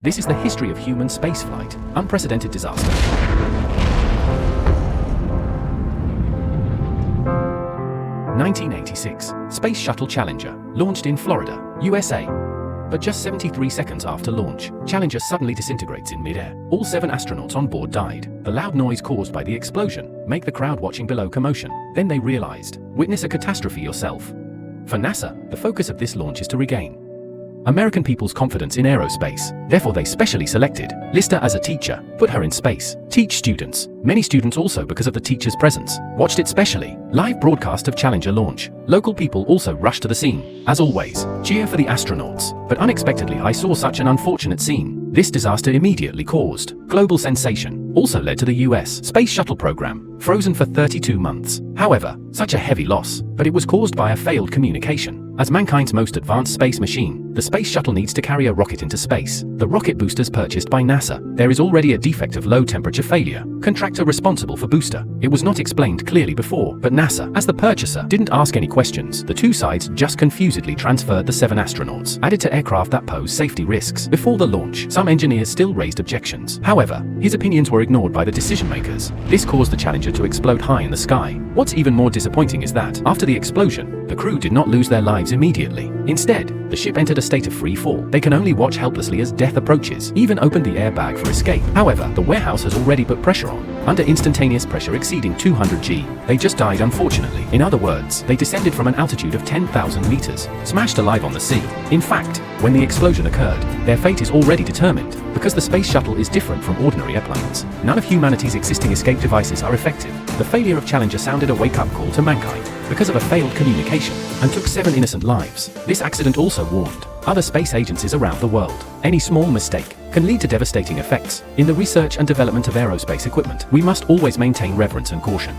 This is the history of human spaceflight. Unprecedented disaster. 1986, Space Shuttle Challenger, launched in Florida, USA. But just 73 seconds after launch, Challenger suddenly disintegrates in mid-air. All 7 astronauts on board died. The loud noise caused by the explosion made the crowd watching below commotion. Then they realized, witness a catastrophe yourself. For NASA, the focus of this launch is to regain American people's confidence in aerospace. Therefore they specially selected Lister as a teacher, put her in space, teach students. Many students also, because of the teacher's presence, watched it specially. Live broadcast of Challenger launch. Local people also rushed to the scene. As always, cheer for the astronauts. But unexpectedly I saw such an unfortunate scene. This disaster immediately caused global sensation. Also led to the US Space Shuttle program, frozen for 32 months. However, such a heavy loss, but it was caused by a failed communication. As mankind's most advanced space machine, the Space Shuttle needs to carry a rocket into space. The rocket boosters purchased by NASA. There is already a defect of low temperature failure. Contractor responsible for booster. It was not explained clearly before, but NASA, as the purchaser, didn't ask any questions. The two sides just confusedly transferred the 7 astronauts, added to aircraft that pose safety risks. Before the launch, some engineers still raised objections. However, his opinions were ignored by the decision makers. This caused the Challenger to explode high in the sky. What's even more disappointing is that, after the explosion, the crew did not lose their lives immediately. Instead, the ship entered a state of free fall. They can only watch helplessly as death approaches, even opened the airbag for escape. However, the warehouse has already put pressure on. Under instantaneous pressure exceeding 200 G, they just died unfortunately. In other words, they descended from an altitude of 10,000 meters, smashed alive on the sea. In fact, when the explosion occurred, their fate is already determined, because the space shuttle is different from ordinary airplanes. None of humanity's existing escape devices are effective. The failure of Challenger sounded a wake-up call to mankind, because of a failed communication, and took 7 innocent lives. This accident also warned other space agencies around the world. Any small mistake can lead to devastating effects. In the research and development of aerospace equipment, we must always maintain reverence and caution.